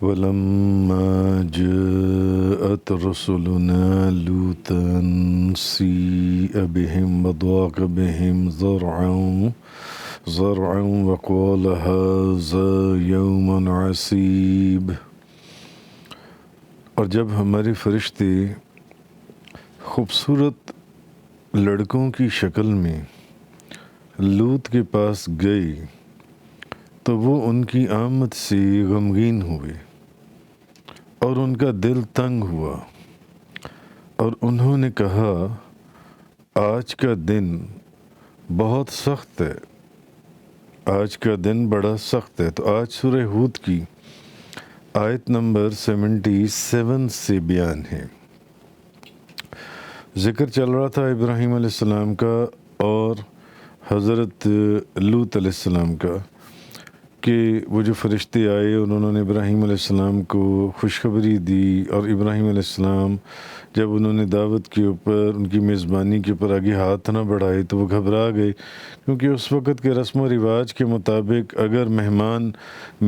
ولما جاءت رسلنا لوطا سيء بهم وضاق بهم ذرعا وقال هذا يوم عسيب۔ اور جب ہمارے فرشتے خوبصورت لڑکوں کی شکل میں لوط کے پاس گئے تو وہ ان کی آمد سے غمگین ہوئے اور ان کا دل تنگ ہوا، اور انہوں نے کہا آج کا دن بہت سخت ہے، آج کا دن بڑا سخت ہے۔ تو آج سورہ ہود کی آیت نمبر 77 سے بیان ہے۔ ذکر چل رہا تھا ابراہیم علیہ السلام کا اور حضرت لوط علیہ السلام کا، کہ وہ جو فرشتے آئے اور انہوں نے ابراہیم علیہ السلام کو خوشخبری دی، اور ابراہیم علیہ السلام جب انہوں نے دعوت کے اوپر، ان کی میزبانی کے اوپر آگے ہاتھ نہ بڑھائے تو وہ گھبرا گئے، کیونکہ اس وقت کے رسم و رواج کے مطابق اگر مہمان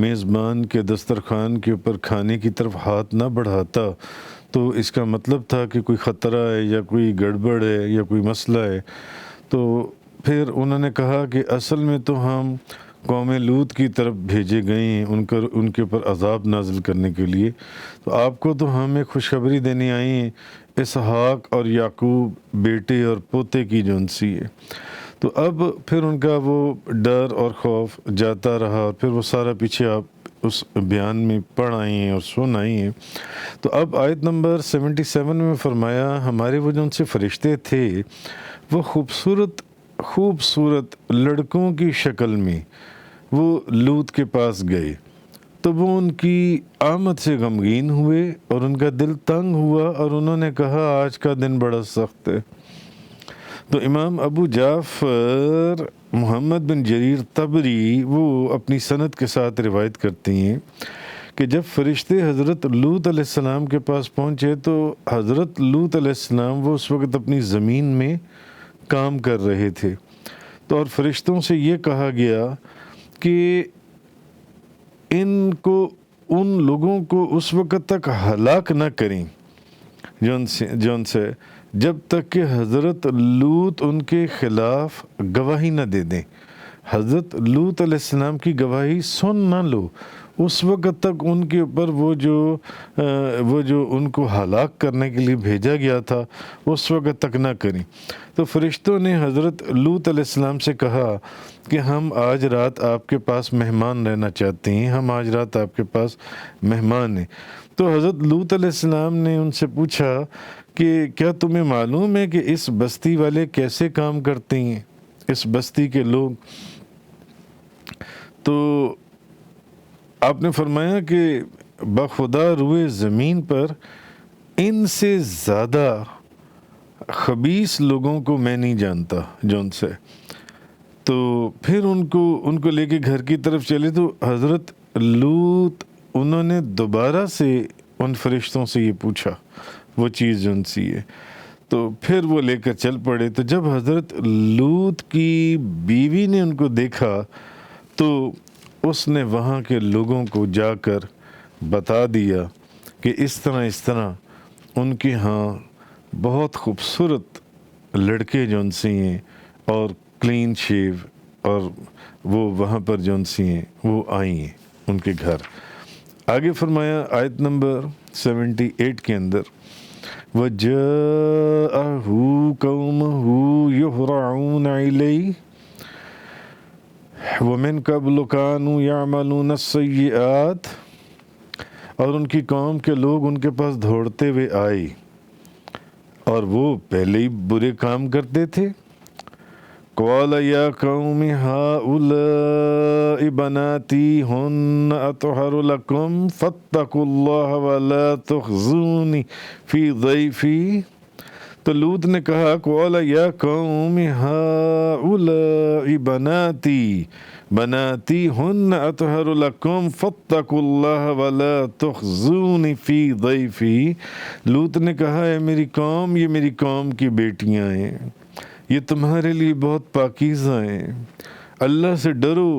میزبان کے دسترخوان کے اوپر کھانے کی طرف ہاتھ نہ بڑھاتا تو اس کا مطلب تھا کہ کوئی خطرہ ہے یا کوئی گڑبڑ ہے یا کوئی مسئلہ ہے۔ تو پھر انہوں نے کہا کہ اصل میں تو ہم قوم لوط کی طرف بھیجے گئے ہیں ان کے اوپر عذاب نازل کرنے کے لیے، تو آپ کو تو ہم ایک خوشخبری دینے آئے ہیں اسحاق اور یعقوب بیٹے اور پوتے کی جونسی ہے۔ تو اب پھر ان کا وہ ڈر اور خوف جاتا رہا، اور پھر وہ سارا پیچھے آپ اس بیان میں پڑھ آئی ہیں اور سن آئی ہیں۔ تو اب آیت نمبر 77 میں فرمایا ہمارے وہ جو ان سے فرشتے تھے وہ خوبصورت لڑکوں کی شکل میں وہ لوط کے پاس گئے، تو وہ ان کی آمد سے غمگین ہوئے اور ان کا دل تنگ ہوا، اور انہوں نے کہا آج کا دن بڑا سخت ہے۔ تو امام ابو جعفر محمد بن جریر طبری وہ اپنی سند کے ساتھ روایت کرتے ہیں کہ جب فرشتے حضرت لوط علیہ السلام کے پاس پہنچے تو حضرت لوط علیہ السلام وہ اس وقت اپنی زمین میں کام کر رہے تھے، تو اور فرشتوں سے یہ کہا گیا کہ ان لوگوں کو اس وقت تک ہلاک نہ کریں جون سے جب تک کہ حضرت لوط ان کے خلاف گواہی نہ دے دیں، حضرت لوط علیہ السلام کی گواہی سن نہ لو، اس وقت تک ان کے اوپر وہ جو ان کو ہلاک کرنے کے لیے بھیجا گیا تھا اس وقت تک نہ کریں۔ تو فرشتوں نے حضرت لوط علیہ السلام سے کہا کہ ہم آج رات آپ کے پاس مہمان رہنا چاہتے ہیں، ہم آج رات آپ کے پاس مہمان ہیں۔ تو حضرت لوط علیہ السلام نے ان سے پوچھا کہ کیا تمہیں معلوم ہے کہ اس بستی والے کیسے کام کرتے ہیں، اس بستی کے لوگ؟ تو آپ نے فرمایا کہ بخدا روئے زمین پر ان سے زیادہ خبیث لوگوں کو میں نہیں جانتا جون سے۔ تو پھر ان کو لے کے گھر کی طرف چلے تو حضرت لوط انہوں نے دوبارہ سے ان فرشتوں سے یہ پوچھا وہ چیز جون سی ہے، تو پھر وہ لے کر چل پڑے۔ تو جب حضرت لوط کی بیوی نے ان کو دیکھا تو اس نے وہاں کے لوگوں کو جا کر بتا دیا کہ اس طرح ان کے ہاں بہت خوبصورت لڑکے جون سی ہیں اور کلین شیو، اور وہ وہاں پر جون سی ہیں وہ آئی ہیں ان کے گھر۔ آگے فرمایا آیت نمبر 78 کے اندر وَجَاءَهُ قَوْمُهُ يُهْرَعُونَ إِلَيْهِ وَمِن قَبْلُ كَانُوا يَعْمَلُونَ السَّيِّئَاتِ، اور ان کی قوم کے لوگ ان کے پاس دوڑتے ہوئے آئے اور وہ پہلے ہی برے کام کرتے تھے۔ قَالَ يَا قَوْمِ هَؤُلَاءِ بَنَاتِي هُنَّ أَطْهَرُ لَكُمْ فَاتَّقُوا اللَّهَ وَلَا تُخْزُونِي فِي ضَيْفِي۔ تو لوط نے کہا قَالَ يَا قَوْمِ هَؤُلَاءِ بَنَاتِي هُنَّ أَطْهَرُ لَكُمْ فَاتَّقُوا اللَّهَ وَلَا تُخْزُونِي فِي ضَيْفِي۔ لوط نے کہا اے میری قوم، یہ میری قوم کی بیٹیاں ہیں، یہ تمہارے لیے بہت پاکیزہ ہیں، اللہ سے ڈرو،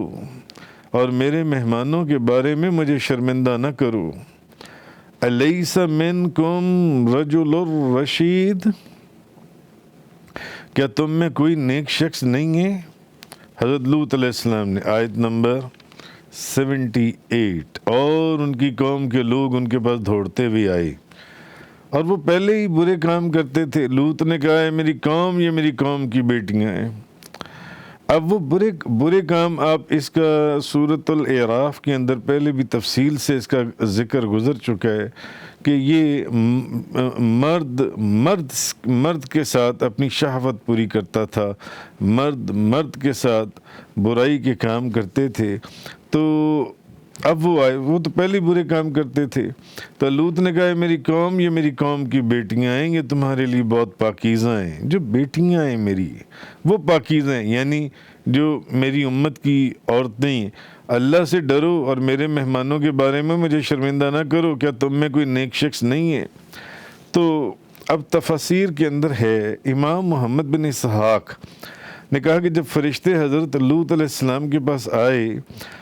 اور میرے مہمانوں کے بارے میں مجھے شرمندہ نہ کرو۔ الیس منکم رجل رشید، کیا تم میں کوئی نیک شخص نہیں ہے؟ حضرت لوط علیہ السلام نے، آیت نمبر 78، اور ان کی قوم کے لوگ ان کے پاس دوڑتے ہوئے آئے، اور وہ پہلے ہی برے کام کرتے تھے۔ لوط نے کہا ہے میری قوم، یہ میری قوم کی بیٹیاں ہیں۔ اب وہ برے کام، آپ اس کا سورۃ الاعراف کے اندر پہلے بھی تفصیل سے اس کا ذکر گزر چکا ہے کہ یہ مرد کے ساتھ اپنی شہوت پوری کرتا تھا، مرد کے ساتھ برائی کے کام کرتے تھے۔ تو اب وہ آئے، وہ تو پہلے برے کام کرتے تھے۔ تو لوط نے کہا میری قوم، یہ میری قوم کی بیٹیاں ہیں، یہ تمہارے لیے بہت پاکیزہ ہیں۔ جو بیٹیاں ہیں میری وہ پاکیزہ ہیں، یعنی جو میری امت کی عورتیں ہیں۔ اللہ سے ڈرو اور میرے مہمانوں کے بارے میں مجھے شرمندہ نہ کرو، کیا تم میں کوئی نیک شخص نہیں ہے؟ تو اب تفاسیر کے اندر ہے، امام محمد بن اسحاق نے کہا کہ جب فرشتے حضرت لوط علیہ السلام کے پاس آئے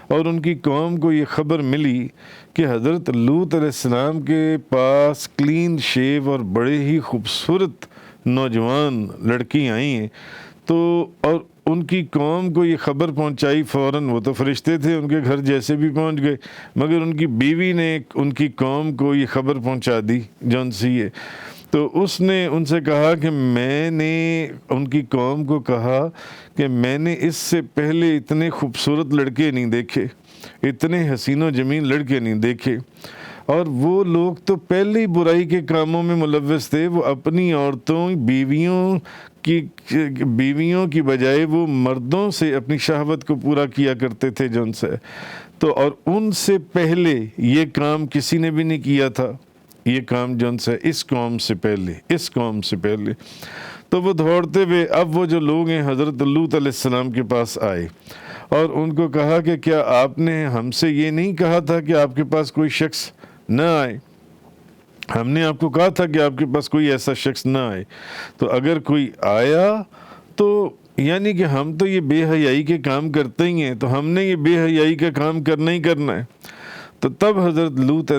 اور ان کی قوم کو یہ خبر ملی کہ حضرت لوط علیہ السلام کے پاس کلین شیو اور بڑے ہی خوبصورت نوجوان لڑکی آئی ہیں، تو اور ان کی قوم کو یہ خبر پہنچائی فوراً، وہ تو فرشتے تھے، ان کے گھر جیسے بھی پہنچ گئے، مگر ان کی بیوی نے ان کی قوم کو یہ خبر پہنچا دی جون سی ہے۔ تو اس نے ان سے کہا کہ میں نے ان کی قوم کو کہا کہ میں نے اس سے پہلے اتنے خوبصورت لڑکے نہیں دیکھے، اتنے حسین و جمیل لڑکے نہیں دیکھے، اور وہ لوگ تو پہلے ہی برائی کے کاموں میں ملوث تھے۔ وہ اپنی عورتوں، بیویوں کی بجائے وہ مردوں سے اپنی شہوت کو پورا کیا کرتے تھے جن سے، تو اور ان سے پہلے یہ کام کسی نے بھی نہیں کیا تھا، یہ کام جن سے اس قوم سے پہلے۔ تو وہ دوڑتے ہوئے، اب وہ جو لوگ ہیں حضرت لوط علیہ السلام کے پاس آئے اور ان کو کہا کہ کیا آپ نے ہم سے یہ نہیں کہا تھا کہ آپ کے پاس کوئی شخص نہ آئے؟ ہم نے آپ کو کہا تھا کہ آپ کے پاس کوئی ایسا شخص نہ آئے، تو اگر کوئی آیا تو یعنی کہ ہم تو یہ بے حیائی کے کام کرتے ہی ہیں، تو ہم نے یہ بے حیائی کا کام کرنا ہی کرنا ہے۔ تو تب حضرت لوط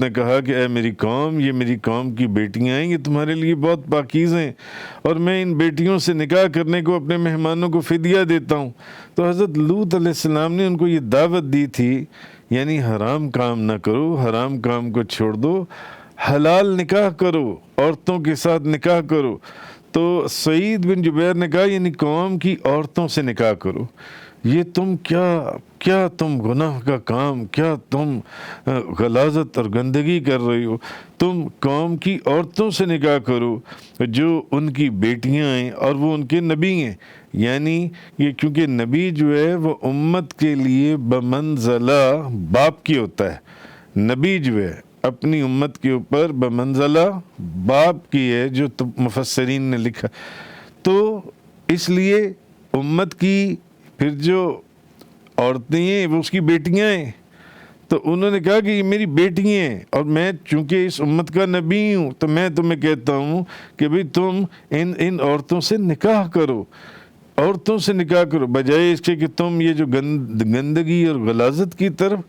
نے کہا کہ اے میری قوم، یہ میری قوم کی بیٹیاں ہیں، یہ تمہارے لیے بہت پاکیزہ ہیں، اور میں ان بیٹیوں سے نکاح کرنے کو اپنے مہمانوں کو فدیہ دیتا ہوں۔ تو حضرت لوط علیہ السلام نے ان کو یہ دعوت دی تھی، یعنی حرام کام نہ کرو، حرام کام کو چھوڑ دو، حلال نکاح کرو، عورتوں کے ساتھ نکاح کرو۔ تو سعید بن جبیر نے کہا یعنی قوم کی عورتوں سے نکاح کرو۔ یہ تم کیا تم گناہ کا کام، کیا تم غلاظت اور گندگی کر رہی ہو؟ تم قوم کی عورتوں سے نکاح کرو جو ان کی بیٹیاں ہیں اور وہ ان کے نبی ہیں، یعنی یہ کیونکہ نبی جو ہے وہ امت کے لیے بمنزلہ باپ کی ہوتا ہے، نبی جو ہے اپنی امت کے اوپر بمنزلہ باپ کی ہے، جو مفسرین نے لکھا۔ تو اس لیے امت کی پھر جو عورتیں ہیں وہ اس کی بیٹیاں ہیں، تو انہوں نے کہا کہ یہ میری بیٹیاں ہیں، اور میں چونکہ اس امت کا نبی ہوں تو میں تمہیں کہتا ہوں کہ بھئی تم ان عورتوں سے نکاح کرو، عورتوں سے نکاح کرو، بجائے اس کے کہ تم یہ جو گندگی اور غلاظت کی طرف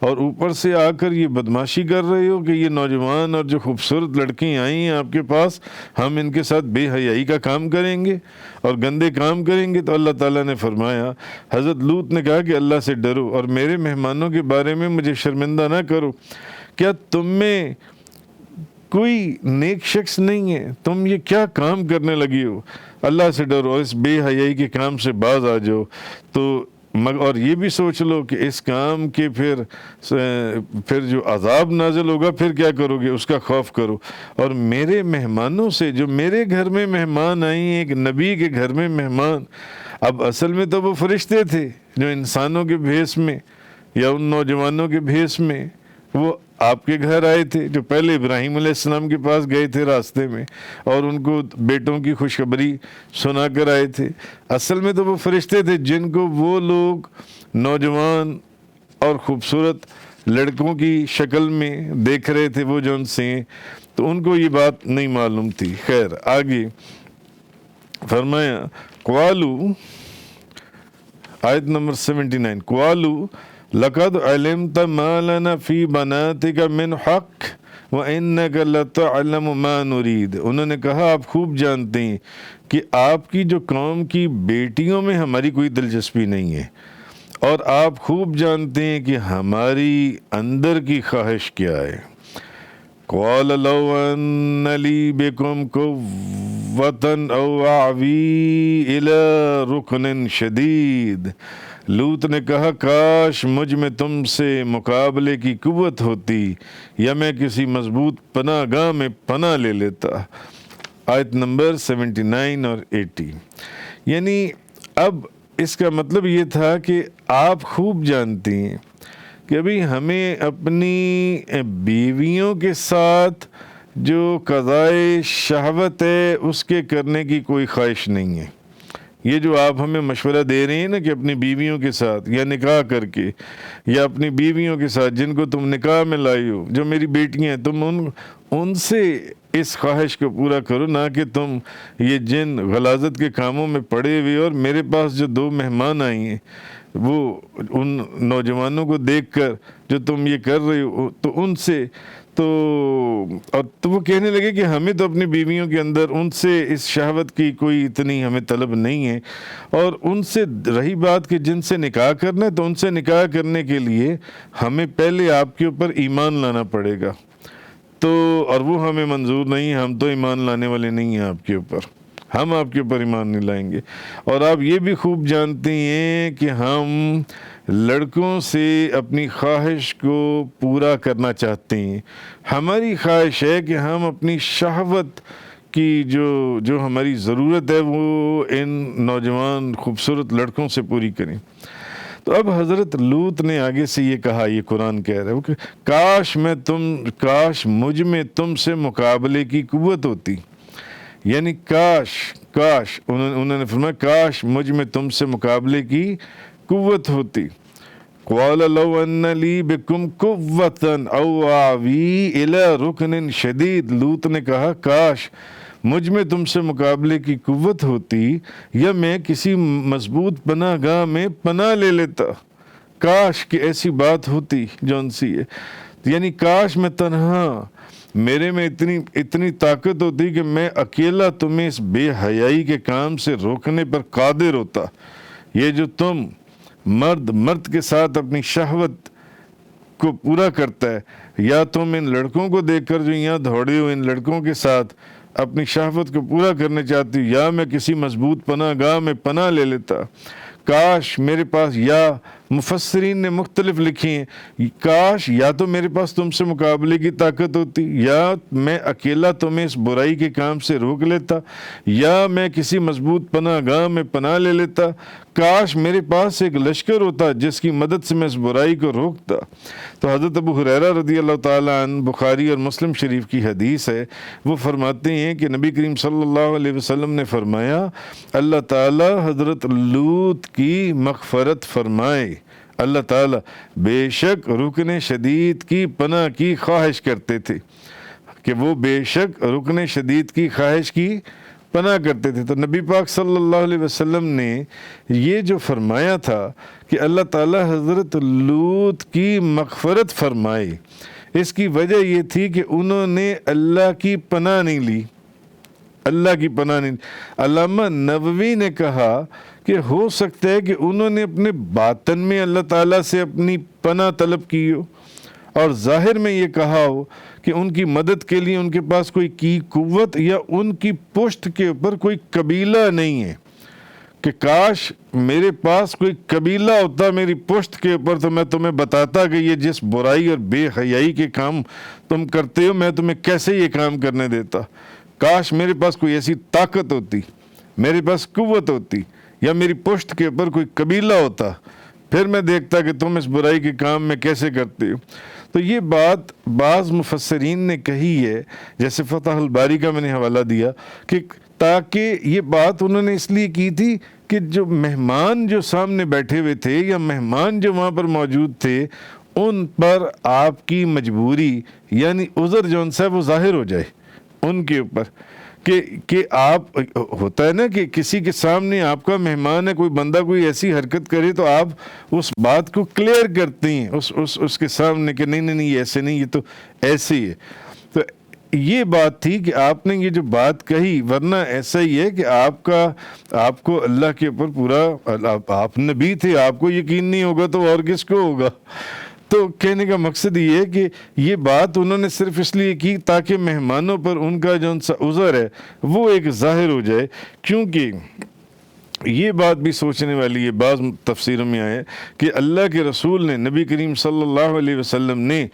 اور اوپر سے آ کر یہ بدماشی کر رہے ہو کہ یہ نوجوان اور جو خوبصورت لڑکیاں آئی ہیں آپ کے پاس، ہم ان کے ساتھ بے حیائی کا کام کریں گے اور گندے کام کریں گے۔ تو اللہ تعالیٰ نے فرمایا، حضرت لوط نے کہا کہ اللہ سے ڈرو اور میرے مہمانوں کے بارے میں مجھے شرمندہ نہ کرو، کیا تم میں کوئی نیک شخص نہیں ہے؟ تم یہ کیا کام کرنے لگی ہو؟ اللہ سے ڈرو اور اس بے حیائی کے کام سے باز آ جاؤ۔ تو اور یہ بھی سوچ لو کہ اس کام کے پھر جو عذاب نازل ہوگا پھر کیا کرو گے، اس کا خوف کرو۔ اور میرے مہمانوں سے، جو میرے گھر میں مہمان آئی ہیں، ایک نبی کے گھر میں مہمان، اب اصل میں تو وہ فرشتے تھے جو انسانوں کے بھیس میں یا ان نوجوانوں کے بھیس میں وہ آپ کے گھر آئے تھے، جو پہلے ابراہیم علیہ السلام کے پاس گئے تھے راستے میں اور ان کو بیٹوں کی خوشخبری سنا کر آئے تھے۔ اصل میں تو وہ فرشتے تھے جن کو وہ لوگ نوجوان اور خوبصورت لڑکوں کی شکل میں دیکھ رہے تھے، وہ جو ان سے، تو ان کو یہ بات نہیں معلوم تھی۔ خیر، آگے فرمایا قالو آیت نمبر 79، قالو لقد علمت ما لنا فی بناتک من حق وانک لتعلم ما نرید، انہوں نے کہا آپ خوب جانتے ہیں کہ آپ کی جو قوم کی بیٹیوں میں ہماری کوئی دلچسپی نہیں ہے، اور آپ خوب جانتے ہیں کہ ہماری اندر کی خواہش کیا ہے۔ قال لو ان لی بکم قوة او اعوی الی رکن شدید، لوط نے کہا کاش مجھ میں تم سے مقابلے کی قوت ہوتی یا میں کسی مضبوط پناہ گاہ میں پناہ لے لیتا۔ آیت نمبر 79 اور 80، یعنی اب اس کا مطلب یہ تھا کہ آپ خوب جانتی ہیں کہ ابھی ہمیں اپنی بیویوں کے ساتھ جو قضائے شہوت ہے اس کے کرنے کی کوئی خواہش نہیں ہے۔ یہ جو آپ ہمیں مشورہ دے رہے ہیں نا کہ اپنی بیویوں کے ساتھ یا نکاح کر کے یا اپنی بیویوں کے ساتھ جن کو تم نکاح میں لائی ہو، جو میری بیٹیاں ہیں، تم ان سے اس خواہش کو پورا کرو، نہ کہ تم یہ جن غلاظت کے کاموں میں پڑے ہوئے۔ اور میرے پاس جو 2 مہمان آئی ہیں وہ ان نوجوانوں کو دیکھ کر جو تم یہ کر رہے ہو تو ان سے تو وہ کہنے لگے کہ ہمیں تو اپنی بیویوں کے اندر ان سے اس شہوت کی کوئی اتنی ہمیں طلب نہیں ہے، اور ان سے رہی بات کہ جن سے نکاح کرنا ہے تو ان سے نکاح کرنے کے لیے ہمیں پہلے آپ کے اوپر ایمان لانا پڑے گا، تو اور وہ ہمیں منظور نہیں، ہم تو ایمان لانے والے نہیں ہیں آپ کے اوپر، ہم آپ کے اوپر ایمان نہیں لائیں گے۔ اور آپ یہ بھی خوب جانتے ہیں کہ ہم لڑکوں سے اپنی خواہش کو پورا کرنا چاہتے ہیں، ہماری خواہش ہے کہ ہم اپنی شہوت کی جو ہماری ضرورت ہے وہ ان نوجوان خوبصورت لڑکوں سے پوری کریں۔ تو اب حضرت لوط نے آگے سے یہ کہا، یہ قرآن کہہ رہا ہے کہ کاش مجھ میں تم سے مقابلے کی قوت ہوتی، یعنی کاش انہوں نے فرمایا کاش مجھ میں تم سے مقابلے کی قوت ہوتی۔ قال لو ان لی بکم قوة او آوی الی رکن شدید، لوط نے کہا کاش مجھ میں تم سے مقابلے کی قوت ہوتی یا میں کسی مضبوط پناہ گاہ میں پناہ لے لیتا، کاش کہ ایسی بات ہوتی جون سی ہے، یعنی کاش میں تنہا، میرے میں اتنی طاقت ہوتی کہ میں اکیلا تمہیں اس بے حیائی کے کام سے روکنے پر قادر ہوتا۔ یہ جو تم مرد کے ساتھ اپنی شہوت کو پورا کرتا ہے، یا تم ان لڑکوں کو دیکھ کر جو یہاں دوڑے ہو ان لڑکوں کے ساتھ اپنی شہوت کو پورا کرنے چاہتی ہو، یا میں کسی مضبوط پناہ گاہ میں پناہ لے لیتا، کاش میرے پاس، یا مفسرین نے مختلف لکھی ہیں، کاش یا تو میرے پاس تم سے مقابلے کی طاقت ہوتی، یا میں اکیلا تمہیں اس برائی کے کام سے روک لیتا، یا میں کسی مضبوط پناہ گاہ میں پناہ لے لیتا، کاش میرے پاس ایک لشکر ہوتا جس کی مدد سے میں اس برائی کو روکتا۔ تو حضرت ابو ہریرہ رضی اللہ تعالیٰ عنہ، بخاری اور مسلم شریف کی حدیث ہے، وہ فرماتے ہیں کہ نبی کریم صلی اللہ علیہ وسلم نے فرمایا اللہ تعالیٰ حضرت لوط کی مغفرت فرمائے، اللہ تعالیٰ بے شک رکن شدید کی پناہ کی خواہش کرتے تھے، کہ وہ بے شک رکن شدید کی خواہش کی پناہ کرتے تھے۔ تو نبی پاک صلی اللہ علیہ وسلم نے یہ جو فرمایا تھا کہ اللہ تعالیٰ حضرت لوط کی مغفرت فرمائے، اس کی وجہ یہ تھی کہ انہوں نے اللہ کی پناہ نہیں لی، اللہ کی پناہ نہیں۔ علامہ نووی نے کہا کہ ہو سکتا ہے کہ انہوں نے اپنے باطن میں اللہ تعالیٰ سے اپنی پناہ طلب کی ہو، اور ظاہر میں یہ کہا ہو کہ ان کی مدد کے لیے ان کے پاس کوئی کی قوت یا ان کی پشت کے اوپر کوئی قبیلہ نہیں ہے، کہ کاش میرے پاس کوئی قبیلہ ہوتا میری پشت کے اوپر تو میں تمہیں بتاتا کہ یہ جس برائی اور بے حیائی کے کام تم کرتے ہو میں تمہیں کیسے یہ کام کرنے دیتا، کاش میرے پاس کوئی ایسی طاقت ہوتی، میرے پاس قوت ہوتی، یا میری پشت کے اوپر کوئی قبیلہ ہوتا، پھر میں دیکھتا کہ تم اس برائی کے کام میں کیسے کرتے ہو۔ تو یہ بات بعض مفسرین نے کہی ہے، جیسے فتح الباری کا میں نے حوالہ دیا، کہ تاکہ یہ بات انہوں نے اس لیے کی تھی کہ جو مہمان جو سامنے بیٹھے ہوئے تھے یا مہمان جو وہاں پر موجود تھے ان پر آپ کی مجبوری یعنی عذر جو ان سے وہ ظاہر ہو جائے ان کے اوپر، کہ آپ ہوتا ہے نا کہ کسی کے سامنے آپ کا مہمان ہے، کوئی بندہ کوئی ایسی حرکت کرے تو آپ اس بات کو کلیئر کرتی ہیں اس کے سامنے کہ نہیں نہیں نہیں یہ ایسے نہیں، یہ تو ایسے ہی ہے. تو یہ بات تھی کہ آپ نے یہ جو بات کہی، ورنہ ایسا ہی ہے کہ آپ کو اللہ کے اوپر پورا، آپ نبی تھے، آپ کو یقین نہیں ہوگا تو اور کس کو ہوگا. تو کہنے کا مقصد یہ ہے کہ یہ بات انہوں نے صرف اس لیے کی تاکہ مہمانوں پر ان کا جو ان سا عذر ہے وہ ایک ظاہر ہو جائے. کیونکہ یہ بات بھی سوچنے والی ہے، بعض تفسیروں میں آیا کہ اللہ کے رسول نے، نبی کریم صلی اللہ علیہ وسلم نے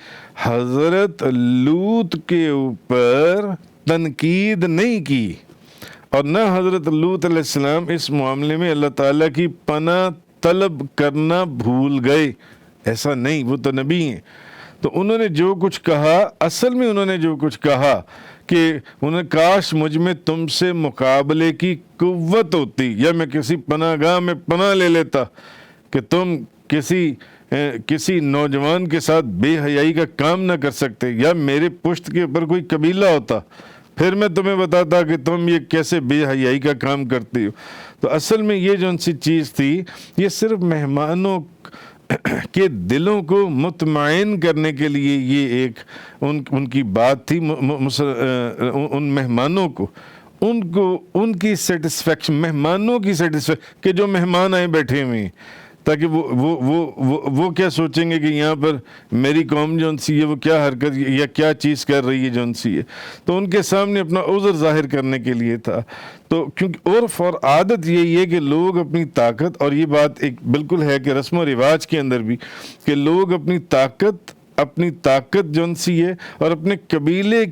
حضرت لوط کے اوپر تنقید نہیں کی، اور نہ حضرت لوط علیہ السلام اس معاملے میں اللہ تعالیٰ کی پناہ طلب کرنا بھول گئے. ایسا نہیں، وہ تو نبی ہیں. تو انہوں نے جو کچھ کہا، اصل میں انہوں نے جو کچھ کہا کہ انہیں کاش مجھ میں تم سے مقابلے کی قوت ہوتی، یا میں کسی پناہ گاہ میں پناہ لے لیتا کہ تم کسی نوجوان کے ساتھ بے حیائی کا کام نہ کر سکتے، یا میرے پشت کے اوپر کوئی قبیلہ ہوتا پھر میں تمہیں بتاتا کہ تم یہ کیسے بے حیائی کا کام کرتی ہو. تو اصل میں یہ جو ان سی چیز تھی، یہ صرف مہمانوں کے دلوں کو مطمئن کرنے کے لیے یہ ایک ان کی بات تھی. ان مہمانوں کو ان کی سیٹسفیکشن، مہمانوں کی سیٹسفیکشن کہ جو مہمان آئے بیٹھے ہوئے ہیں، تاکہ وہ کیا سوچیں گے کہ یہاں پر میری قوم جو ان سی ہے وہ کیا حرکت یا کیا چیز کر رہی ہے جو ان سی ہے. تو ان کے سامنے اپنا عذر ظاہر کرنے کے لیے تھا. تو کیونکہ عرف اور عادت یہی ہے کہ لوگ اپنی طاقت، اور یہ بات ایک بالکل ہے کہ رسم و رواج کے اندر بھی، کہ لوگ اپنی طاقت جو ان سی ہے اور اپنے قبیلے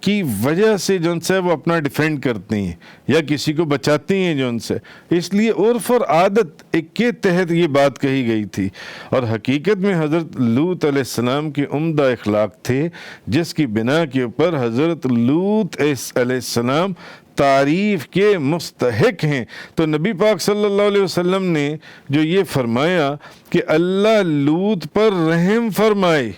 کی وجہ سے جو ان سے وہ اپنا ڈیفینڈ کرتے ہیں یا کسی کو بچاتی ہیں جو ان سے. اس لیے عرف اور عادت ایک کے تحت یہ بات کہی گئی تھی. اور حقیقت میں حضرت لوط علیہ السلام کے عمدہ اخلاق تھے، جس کی بنا کے اوپر حضرت لوط علیہ السلام تعریف کے مستحق ہیں. تو نبی پاک صلی اللہ علیہ وسلم نے جو یہ فرمایا کہ اللہ لوط پر رحم فرمائے،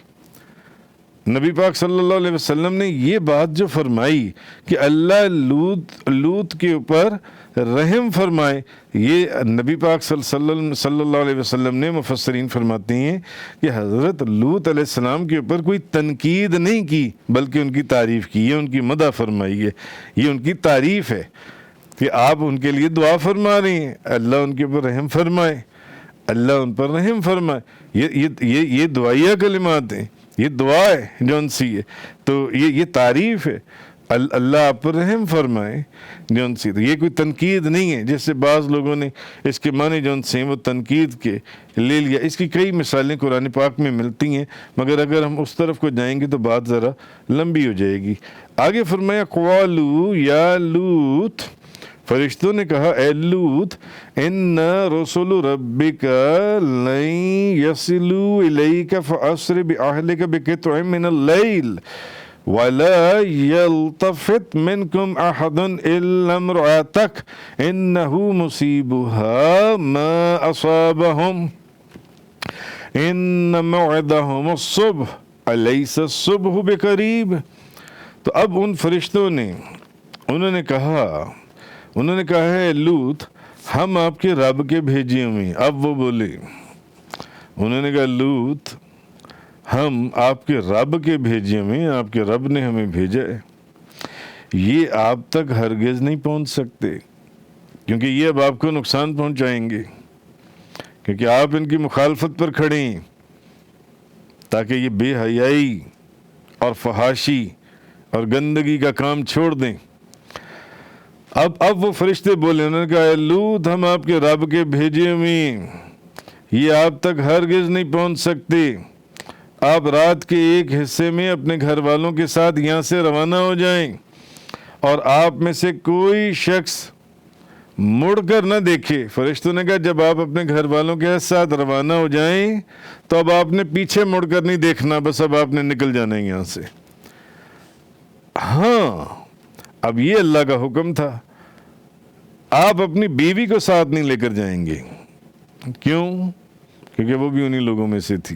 نبی پاک صلی اللہ علیہ وسلم نے یہ بات جو فرمائی کہ اللہ لوط کے اوپر رحم فرمائے، یہ نبی پاک صلی اللہ علیہ وسلم نے، مفسرین فرماتے ہیں کہ حضرت لوط علیہ السلام کے اوپر کوئی تنقید نہیں کی بلکہ ان کی تعریف کی، یہ ان کی مدح فرمائی ہے، یہ ان کی تعریف ہے کہ آپ ان کے لیے دعا فرما رہی ہیں، اللہ ان کے اوپر رحم فرمائے، اللہ ان پر رحم فرمائے. یہ دعائیہ کلمات ہیں، یہ دعا ہے جو ان سی ہے. تو یہ تعریف ہے، اللہ آپ پر رحم فرمائے جو ان سی. تو یہ کوئی تنقید نہیں ہے جیسے بعض لوگوں نے اس کے معنی جو ان سے ہیں وہ تنقید کے لے لیا. اس کی کئی مثالیں قرآن پاک میں ملتی ہیں، مگر اگر ہم اس طرف کو جائیں گے تو بات ذرا لمبی ہو جائے گی. آگے فرمایا قالوا یا لوط، فرشتوں نے کہا اے لوط، ان رسول ربک لن یصلوا الیک فاسر باہلک بقطع من اللیل ولا یلتفت منکم احد الا امرأتک انہ مصیبها ما اصابہم ان موعدہم الصبح الیس الصبح بقریب. تو اب ان فرشتوں نے انہوں نے کہا ہے لوط ہم آپ کے رب کے بھیجے ہوئے ہیں. اب وہ بولے، انہوں نے کہا لوط ہم آپ کے رب کے بھیجے ہوئے ہیں، آپ کے رب نے ہمیں بھیجا ہے، یہ آپ تک ہرگز نہیں پہنچ سکتے کیونکہ یہ اب آپ کو نقصان پہنچائیں گے، کیونکہ آپ ان کی مخالفت پر کھڑے ہیں تاکہ یہ بے حیائی اور فحاشی اور گندگی کا کام چھوڑ دیں. اب وہ فرشتے بولے، انہوں نے کہا اے لوط ہم آپ کے رب کے بھیجے ہوئے ہیں، یہ آپ تک ہرگز نہیں پہنچ سکتے. آپ رات کے ایک حصے میں اپنے گھر والوں کے ساتھ یہاں سے روانہ ہو جائیں اور آپ میں سے کوئی شخص مڑ کر نہ دیکھے. فرشتوں نے کہا جب آپ اپنے گھر والوں کے ساتھ روانہ ہو جائیں تو اب آپ نے پیچھے مڑ کر نہیں دیکھنا، بس اب آپ نے نکل جانا ہے یہاں سے. ہاں اب یہ اللہ کا حکم تھا، آپ اپنی بیوی کو ساتھ نہیں لے کر جائیں گے. کیوں؟ کیونکہ وہ بھی انہی لوگوں میں سے تھی.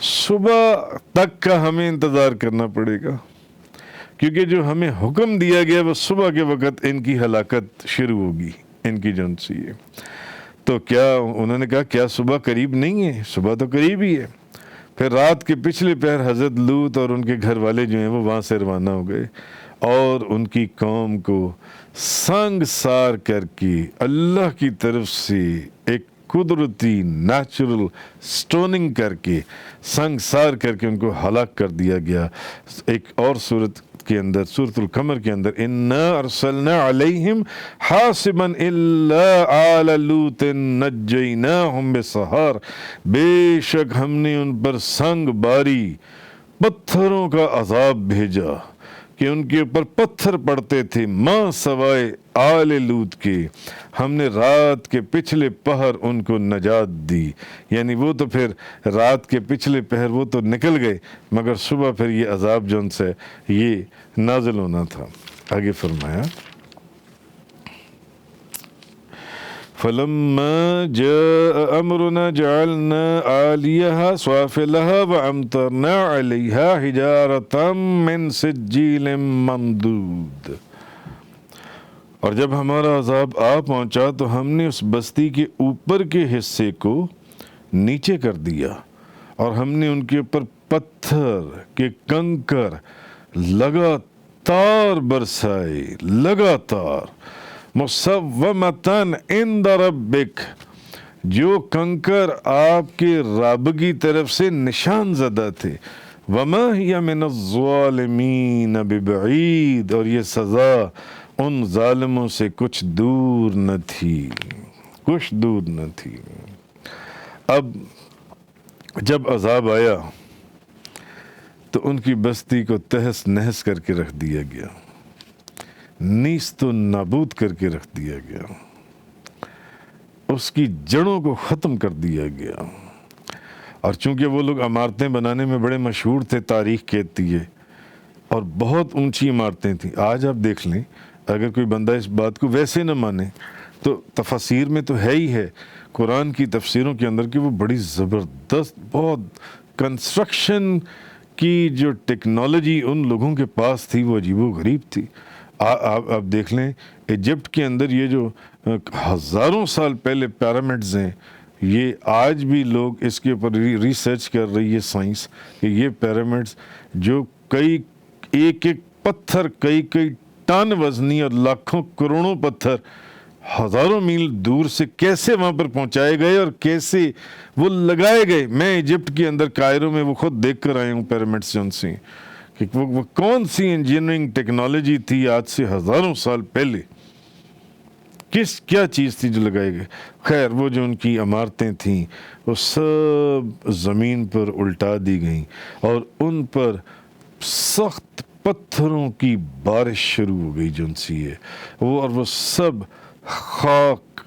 صبح تک کا ہمیں انتظار کرنا پڑے گا، کیونکہ جو ہمیں حکم دیا گیا وہ صبح کے وقت ان کی ہلاکت شروع ہوگی، ان کی جون سی ہے۔ تو کیا انہوں نے کہا کیا صبح قریب نہیں ہے؟ صبح تو قریب ہی ہے۔ پھر رات کے پچھلے پہر حضرت لوط اور ان کے گھر والے جو ہیں وہ وہاں سے روانہ ہو گئے اور ان کی قوم کو سنگ سار کر کے اللہ کی طرف سے ایک قدرتی نیچرل سٹوننگ کر کے سنگ سار کر کے ان کو ہلاک کر دیا گیا۔ ایک اور صورت کے اندر، سورۃ القمر کے اندر، انا ارسلنا علیہم حاصبا الا آل لوط نجیناہم بسحار، بے شک ہم نے ان پر سنگ باری پتھروں کا عذاب بھیجا کہ ان کے اوپر پتھر پڑتے تھے، ماں سوائے آل لوط کے، ہم نے رات کے پچھلے پہر ان کو نجات دی۔ یعنی وہ تو پھر رات کے پچھلے پہر وہ تو نکل گئے، مگر صبح پھر یہ عذاب جو ان سے یہ نازل ہونا تھا۔ آگے فرمایا فَلَمَّا جَاءَ أَمْرُنَا جَعَلْنَا عَالِيَهَا سَافِلَهَا وَأَمْطَرْنَا عَلَيْهَا حِجَارَةً مِّن سِجِّيلٍ مَّنضُودٍ۔ اور جب ہمارا عذاب آ پہنچا تو ہم نے اس بستی کے اوپر کے حصے کو نیچے کر دیا اور ہم نے ان کے اوپر پتھر کے کنکر لگاتار برسائے، لگاتار، مصومتاً عند ربک، جو کنکر آپ کے رب کی طرف سے نشان زدہ تھے، وما ہی من الظالمین ببعید، اور یہ سزا ان ظالموں سے کچھ دور نہ تھی، کچھ دور نہ تھی۔ اب جب عذاب آیا تو ان کی بستی کو تہس نہس کر کے رکھ دیا گیا، نیست و نابود کر کے رکھ دیا گیا، اس کی جڑوں کو ختم کر دیا گیا۔ اور چونکہ وہ لوگ عمارتیں بنانے میں بڑے مشہور تھے، تاریخ کہتی ہے، اور بہت اونچی عمارتیں تھیں۔ آج آپ دیکھ لیں، اگر کوئی بندہ اس بات کو ویسے نہ مانے تو تفاسیر میں تو ہے ہی ہے، قرآن کی تفسیروں کے اندر کہ وہ بڑی زبردست، بہت کنسٹرکشن کی جو ٹیکنالوجی ان لوگوں کے پاس تھی وہ عجیب و غریب تھی۔ آپ دیکھ لیں ایجپٹ کے اندر یہ جو ہزاروں سال پہلے پیرامڈز ہیں، یہ آج بھی لوگ اس کے اوپر ریسرچ کر رہی ہے سائنس، کہ یہ پیرامڈز جو ایک پتھر کئی ٹن وزنی اور لاکھوں کروڑوں پتھر ہزاروں میل دور سے کیسے وہاں پر پہنچائے گئے اور کیسے وہ لگائے گئے۔ میں ایجپٹ کے اندر قاہرہ میں وہ خود دیکھ کر آیا ہوں پیرامڈز جن سے، کہ وہ کون سی انجینئرنگ ٹیکنالوجی تھی آج سے ہزاروں سال پہلے، کیا چیز تھی جو لگائے گئے۔ خیر، وہ جو ان کی عمارتیں تھیں وہ سب زمین پر الٹا دی گئیں اور ان پر سخت پتھروں کی بارش شروع ہو گئی جن سی ہے وہ سب خاک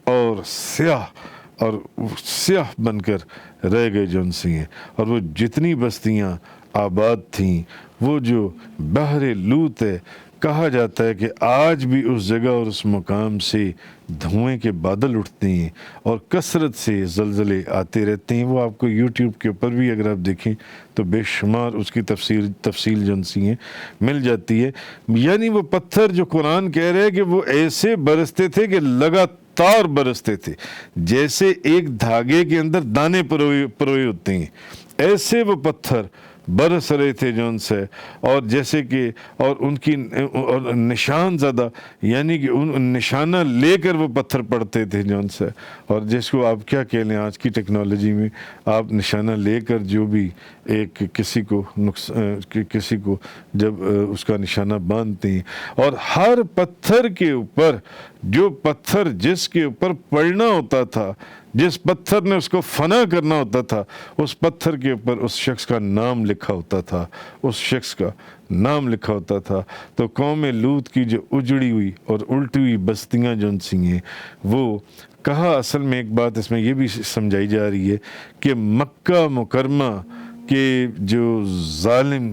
اور سیاہ بن کر رہ گئے جن سی ہیں۔ اور وہ جتنی بستیاں آباد تھیں، وہ جو بحر لوط ہے، کہا جاتا ہے کہ آج بھی اس جگہ اور اس مقام سے دھوئیں کے بادل اٹھتے ہیں اور کثرت سے زلزلے آتے رہتے ہیں۔ وہ آپ کو یوٹیوب کے اوپر بھی اگر آپ دیکھیں تو بے شمار اس کی تفصیل جن سی ہیں مل جاتی ہے۔ یعنی وہ پتھر جو قرآن کہہ رہے ہیں کہ وہ ایسے برستے تھے کہ لگاتار برستے تھے، جیسے ایک دھاگے کے اندر دانے پروئے ہوتے ہیں، ایسے وہ پتھر برس رہے تھے جون سے، اور جیسے کہ اور ان کی اور نشان زدہ، یعنی کہ ان نشانہ لے کر وہ پتھر پڑتے تھے جون سے، اور جس کو آپ کیا کہہ لیں آج کی ٹیکنالوجی میں، آپ نشانہ لے کر جو بھی ایک کسی کو جب اس کا نشانہ باندھتے ہیں، اور ہر پتھر کے اوپر جو پتھر جس کے اوپر پڑنا ہوتا تھا، جس پتھر نے اس کو فنا کرنا ہوتا تھا، اس پتھر کے اوپر اس شخص کا نام لکھا ہوتا تھا، اس شخص کا نام لکھا ہوتا تھا۔ تو قوم لوط کی جو اجڑی ہوئی اور الٹی ہوئی بستیاں جو سی ہیں، وہ کہا، اصل میں ایک بات اس میں یہ بھی سمجھائی جا رہی ہے کہ مکہ مکرمہ کے جو ظالم